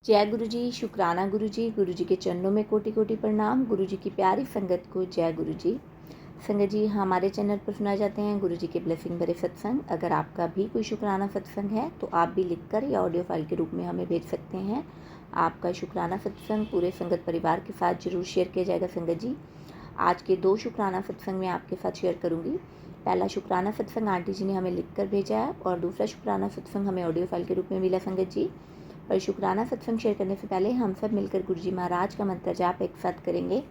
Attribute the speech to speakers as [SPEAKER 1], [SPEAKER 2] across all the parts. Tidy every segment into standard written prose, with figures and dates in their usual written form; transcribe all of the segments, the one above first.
[SPEAKER 1] जय गुरु जी, शुक्राना गुरु जी के चरणों में कोटि कोटि प्रणाम। गुरु जी की प्यारी संगत को जय गुरु जी। संगत जी, हमारे चैनल पर सुनाए जाते हैं गुरु जी के ब्लेसिंग भरे सत्संग। अगर आपका भी कोई शुक्राना सत्संग है तो आप भी लिखकर या ऑडियो फाइल के रूप में हमें भेज सकते हैं। आपका शुक्राना सत्संग पूरे संगत परिवार के साथ जरूर शेयर किया जाएगा। संगत जी, आज के 2 शुक्राना सत्संग मैं आपके साथ शेयर करूँगी। पहला शुक्राना सत्संग आंटी जी ने हमें लिखकर भेजा है और दूसरा शुक्राना सत्संग हमें ऑडियो फाइल के रूप में मिला। संगत जी, पर शुक्राना सत्संग शेयर करने से पहले हम सब मिलकर गुरुजी महाराज का मंत्र जाप एक साथ करेंगे।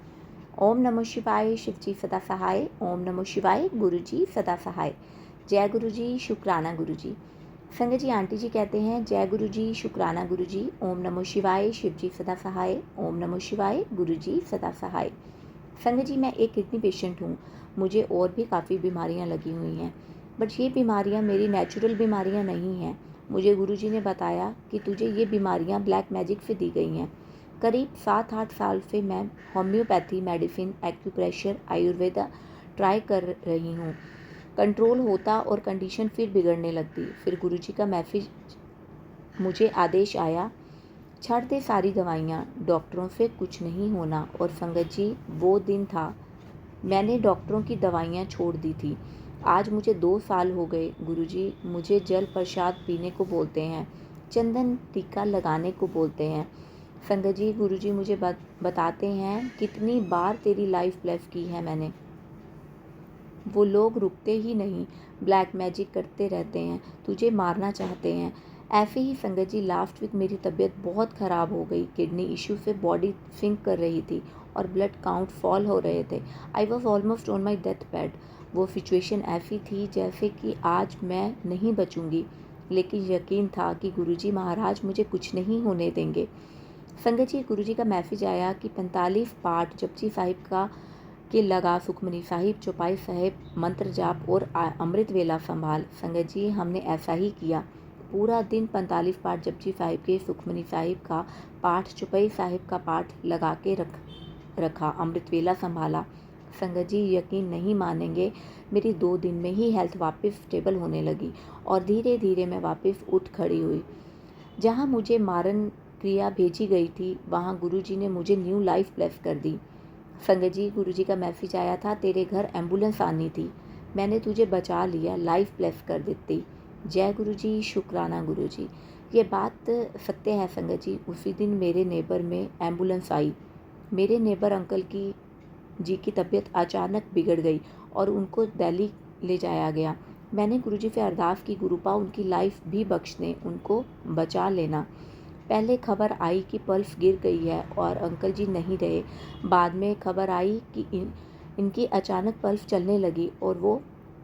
[SPEAKER 1] ओम नमो शिवाय, शिव जी सदा सहाय। ओम नमो शिवाय, गुरु जी सदा सहाय। जय गुरु जी, शुक्राना गुरु जी। संगत जी, आंटी जी कहते हैं जय गुरु जी, शुक्राना गुरु जी। ओम नमो शिवाय, शिव जी सदा सहाय। ओम नमो शिवाय, गुरु जी सदा सहाय। संगत जी, मैं एक किडनी पेशेंट हूँ। मुझे और भी काफ़ी बीमारियाँ लगी हुई हैं, बट ये बीमारियाँ मेरी नेचुरल बीमारियाँ नहीं हैं। मुझे गुरुजी ने बताया कि तुझे ये बीमारियाँ ब्लैक मैजिक से दी गई हैं। करीब 7-8 साल से मैं homeopathy medicine, acupressure, Ayurveda try कर रही हूँ। कंट्रोल होता और कंडीशन फिर बिगड़ने लगती। फिर गुरुजी का मैसेज, मुझे आदेश आया, छाड़ दे सारी दवाइयाँ, डॉक्टरों से कुछ नहीं होना। और संगत जी, वो दिन था मैंने डॉक्टरों की दवाइयाँ छोड़ दी थी। आज मुझे 2 साल हो गए। गुरुजी मुझे जल प्रसाद पीने को बोलते हैं, चंदन टीका लगाने को बोलते हैं। संगत जी, गुरुजी मुझे बताते हैं कितनी बार तेरी लाइफ ब्लेस की है मैंने। वो लोग रुकते ही नहीं, ब्लैक मैजिक करते रहते हैं, तुझे मारना चाहते हैं। ऐसे ही संगत जी, लास्ट वीक मेरी तबीयत बहुत ख़राब हो गई। किडनी इशू से बॉडी सिंक कर रही थी और ब्लड काउंट फॉल हो रहे थे। I was almost on my death bed. वो सिचुएशन ऐसी थी जैसे कि आज मैं नहीं बचूंगी, लेकिन यकीन था कि गुरुजी महाराज मुझे कुछ नहीं होने देंगे। संगत जी, गुरुजी का मैसेज आया कि 45 पाठ जपजी साहिब का के लगा, सुखमनी साहिब, चौपाई साहिब, मंत्र जाप और अमृत वेला संभाल। संगत जी, हमने ऐसा ही किया। पूरा दिन 45 पाठ जपजी साहिब के, सुखमनी साहिब का पाठ, चौपाई साहिब का पाठ लगा के रखा, अमृत वेला संभाला। संगत जी, यकीन नहीं मानेंगे, मेरी 2 दिन में ही हेल्थ वापस स्टेबल होने लगी और धीरे धीरे मैं वापस उठ खड़ी हुई। जहाँ मुझे मारन क्रिया भेजी गई थी, वहाँ गुरुजी ने मुझे न्यू लाइफ ब्लेस कर दी। संगत जी, गुरुजी का मैसेज आया था, तेरे घर एम्बुलेंस आनी थी, मैंने तुझे बचा लिया, लाइफ ब्लेस कर देती। जय गुरु जी, शुक्राना गुरु जी। ये बात सत्य है संगत जी। उसी दिन मेरे नेबर में एम्बुलेंस आई। मेरे नेबर अंकल जी की तबीयत अचानक बिगड़ गई और उनको दिल्ली ले जाया गया। मैंने गुरुजी से अरदास की, गुरुपा उनकी लाइफ भी बख्श दें, उनको बचा लेना। पहले खबर आई कि पल्स गिर गई है और अंकल जी नहीं रहे। बाद में खबर आई कि इनकी अचानक पल्स चलने लगी और वो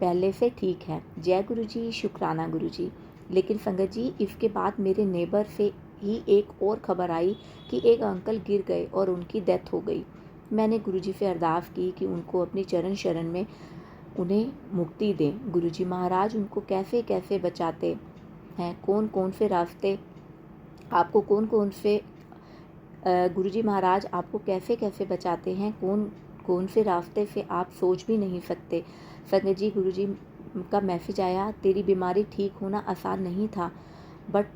[SPEAKER 1] पहले से ठीक है। जय गुरु जी, शुक्राना गुरु जी। लेकिन संगत जी, इसके बाद मेरे नेबर से ही एक और खबर आई कि एक अंकल गिर गए और उनकी डेथ हो गई। मैंने गुरुजी से अरदास की कि उनको अपनी चरण शरण में उन्हें मुक्ति दें। गुरुजी महाराज उनको कैसे कैसे बचाते हैं, कौन कौन से रास्ते आपको, कौन कौन से गुरुजी महाराज आपको कैसे कैसे बचाते हैं, कौन कौन से रास्ते से आप सोच भी नहीं सकते। संगत जी, गुरुजी का मैसेज आया, तेरी बीमारी ठीक होना आसान नहीं था, बट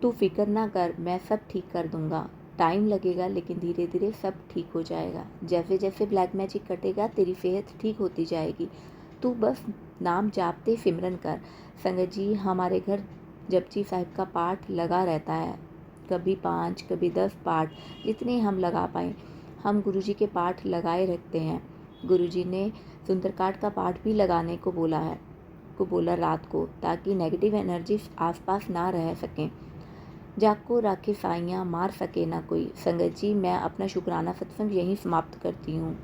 [SPEAKER 1] तू फिक्र ना कर, मैं सब ठीक कर दूंगा। टाइम लगेगा लेकिन धीरे धीरे सब ठीक हो जाएगा। जैसे जैसे ब्लैक मैजिक कटेगा तेरी सेहत ठीक होती जाएगी। तू बस नाम जापते सिमरन कर। संगत जी, हमारे घर जपजी साहिब का पाठ लगा रहता है, कभी 5 कभी 10 पाठ, जितने हम लगा पाएँ। हम गुरुजी के पाठ लगाए रखते हैं। गुरुजी ने सुंदरकांड का पाठ भी लगाने को बोला रात को, ताकि नेगेटिव एनर्जी आसपास ना रह सकें। जाको राखे साइयाँ, मार सके ना कोई। संगत जी, मैं अपना शुक्राना सत्संग यहीं समाप्त करती हूँ।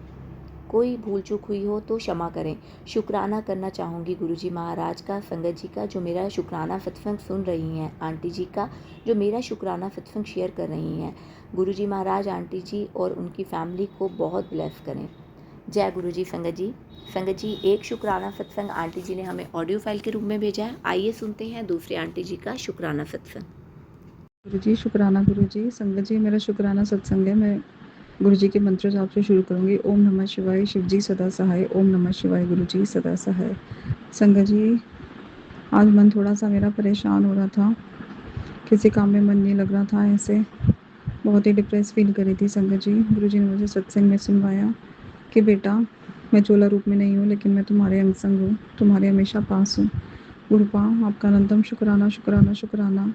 [SPEAKER 1] कोई भूल चूक हुई हो तो क्षमा करें। शुक्राना करना चाहूँगी गुरुजी महाराज का, संगत जी का जो मेरा शुक्राना सत्संग सुन रही हैं, आंटी जी का जो मेरा शुक्राना सत्संग शेयर कर रही हैं। गुरुजी महाराज आंटी जी और उनकी फैमिली को बहुत ब्लेस करें। जय गुरु जी। संगत जी, एक शुक्राना सत्संग आंटी जी ने हमें ऑडियो फाइल के रूप में भेजा है। आइए सुनते हैं दूसरे आंटी जी का शुक्राना सत्संग।
[SPEAKER 2] गुरु जी, शुक्राना गुरु जी। संगत जी, मेरा शुक्राना सत्संग है। मैं गुरु जी के मंत्र जाप से शुरू करूंगी। ओम नमः शिवाय, शिव जी सदा सहाय। ओम नमः शिवाय, गुरु जी सदा सहाय। संगत जी, आज मन थोड़ा सा मेरा परेशान हो रहा था, किसी काम में मन नहीं लग रहा था। ऐसे बहुत ही डिप्रेस फील कर रही थी संगत जी। गुरुजी ने मुझे सत्संग में सुनवाया कि बेटा, मैं चोला रूप में नहीं हूँ, लेकिन मैं तुम्हारे अंग संग हूँ, तुम्हारे हमेशा पास हूँ। गुरुपा आपका अनंतम शुक्राना शुक्राना शुक्राना।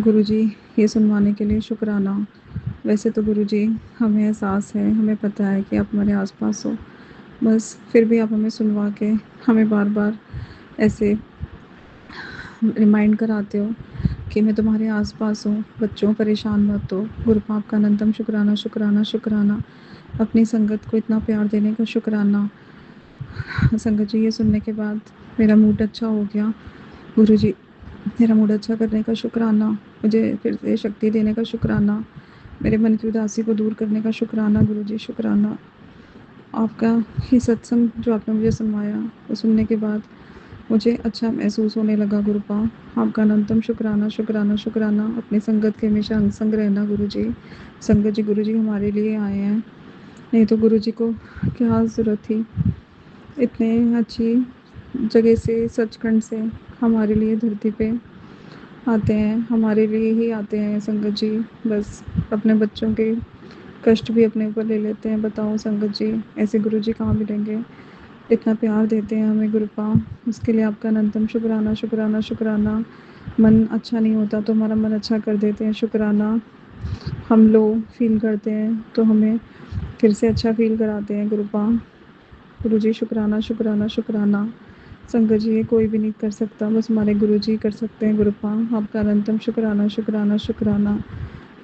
[SPEAKER 2] गुरुजी ये सुनवाने के लिए शुक्राना। वैसे तो गुरुजी हमें एहसास है, हमें पता है कि आप हमारे आसपास हो, बस फिर भी आप हमें सुनवा के हमें बार बार ऐसे रिमाइंड कराते हो कि मैं तुम्हारे आसपास हूँ, बच्चों परेशान मत हो। गुरुपा आपका अनंतम शुक्राना शुक्राना शुक्राना। अपनी संगत को इतना प्यार देने का शुक्राना। संगत जी ये सुनने के बाद मेरा मूड अच्छा हो गया। गुरुजी मेरा मूड अच्छा करने का शुक्राना, मुझे फिर से शक्ति देने का शुक्राना, मेरे मन की उदासी को दूर करने का शुक्राना। गुरुजी शुक्राना। आपका ये सत्संग जो आपने मुझे सुनवाया, वो सुनने के बाद मुझे अच्छा महसूस होने लगा। गुरुपा आपका अनंतम शुक्राना शुक्राना शुक्राना। अपनी संगत के हमेशा अंग संग रहना गुरुजी। संगत जी गुरुजी हमारे लिए आए हैं, नहीं तो गुरुजी को क्या ज़रूरत थी इतने अच्छी जगह से, सचखंड से हमारे लिए धरती पे आते हैं, हमारे लिए ही आते हैं संगत जी। बस अपने बच्चों के कष्ट भी अपने ऊपर ले लेते हैं। बताओ संगत जी, ऐसे गुरुजी कहाँ मिलेंगे, इतना प्यार देते हैं हमें गुरुपा। उसके लिए आपका अनंतम शुक्राना शुक्राना शुक्राना। मन अच्छा नहीं होता तो हमारा मन अच्छा कर देते हैं, शुक्राना। हम लो फील करते हैं तो हमें फिर से अच्छा फील कराते हैं गुरुपा। गुरुजी शुक्राना शुक्राना शुक्राना। संगत जी ये कोई भी नहीं कर सकता, बस हमारे गुरुजी कर सकते हैं गुरुपा। आपका अनंतम शुक्राना शुक्राना शुक्राना।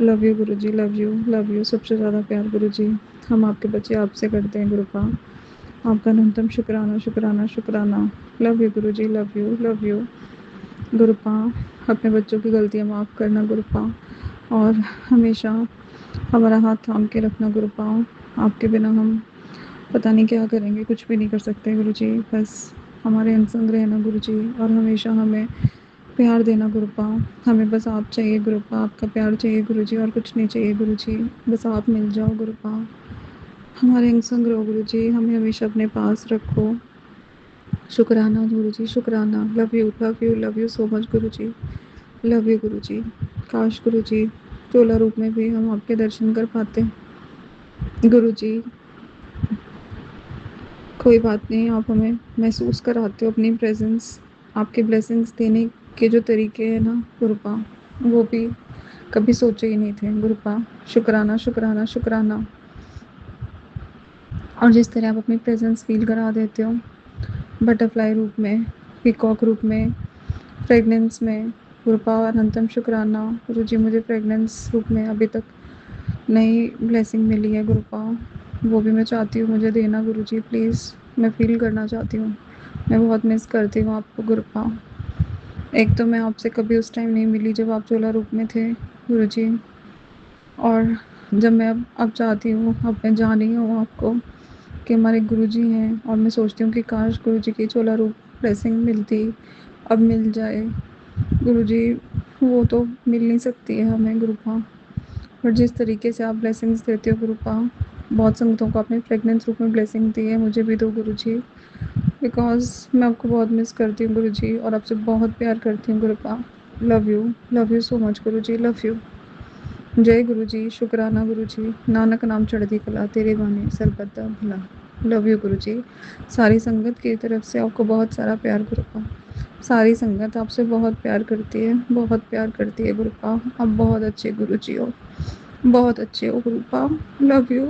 [SPEAKER 2] Love you Guruji, love you love you. सबसे ज़्यादा प्यार गुरुजी हम आपके बच्चे आपसे करते हैं गुरुपा। आपका अनंतम शुक्राना शुक्राना शुक्राना। Love you Guruji, love you love you. Gurupa अपने बच्चों की गलतियाँ माफ़ करना गुरुपा, और हमेशा हमारा हाथ थाम के रखना गुरुपा। आपके बिना हम पता नहीं क्या करेंगे, कुछ भी नहीं कर सकते गुरुजी। बस हमारे अंग संग रहना गुरुजी, और हमेशा हमें प्यार देना गुरुपा। हमें बस आप चाहिए गुरुपा, आपका प्यार चाहिए गुरुजी, और कुछ नहीं चाहिए गुरुजी। बस आप मिल जाओ गुरुपा, हमारे अंग संग रहो गुरुजी, हमें हमेशा अपने पास रखो। शुक्राना गुरुजी शुक्राना। Love you love you love you so much Guruji. Love you Guruji. काश गुरुजी चोला रूप में भी हम आपके दर्शन कर पाते गुरुजी। कोई बात नहीं, आप हमें महसूस कराते हो अपनी प्रेजेंस। आपके ब्लेसिंग्स देने के जो तरीके हैं ना गुरुपा, वो भी कभी सोचे ही नहीं थे गुरुपा। शुक्राना शुक्राना शुक्राना। और जिस तरह आप अपनी प्रेजेंस फील करा देते हो, बटरफ्लाई रूप में, पीकॉक रूप में, फ्रेगनेंस में, गुरुपा अनंतम शुक्राना। गुरुजी मुझे फ्रेगनेंस रूप में अभी तक नई ब्लेसिंग मिली है गुरुपा, वो भी मैं चाहती हूँ मुझे देना गुरुजी प्लीज़। मैं फील करना चाहती हूँ, मैं बहुत मिस करती हूँ आपको गुरुपा। एक तो मैं आपसे कभी उस टाइम नहीं मिली जब आप चोला रूप में थे गुरुजी, और जब मैं अब चाहती हूँ, अब मैं जान रही हूँ आपको कि हमारे गुरुजी हैं, और मैं सोचती हूँ कि काश गुरुजी की चोला रूप ब्लेसिंग मिलती, अब मिल जाए गुरुजी। वो तो मिल नहीं सकती है हमें गुरुपा, पर जिस तरीके से आप ब्लेसिंग्स देते हो गुरुपा, बहुत संगतों को आपने प्रेग्नेंस रूप में ब्लेसिंग दी है, मुझे भी दो गुरुजी, बिकॉज मैं आपको बहुत मिस करती हूँ गुरुजी, और आपसे बहुत प्यार करती हूँ Gurupa. Love you so much Guruji, love you. जय गुरुजी, शुक्राना गुरुजी। नानक नाम चढ़ती कला, तेरे गाने सरबत भला। लव यू गुरुजी। सारी संगत की तरफ से आपको बहुत सारा प्यार गुरुपा। सारी संगत आपसे बहुत प्यार करती है, बहुत प्यार करती है गुरुपा। आप बहुत अच्छे गुरुजी हो, बहुत अच्छे हो गुरुपा। Love you.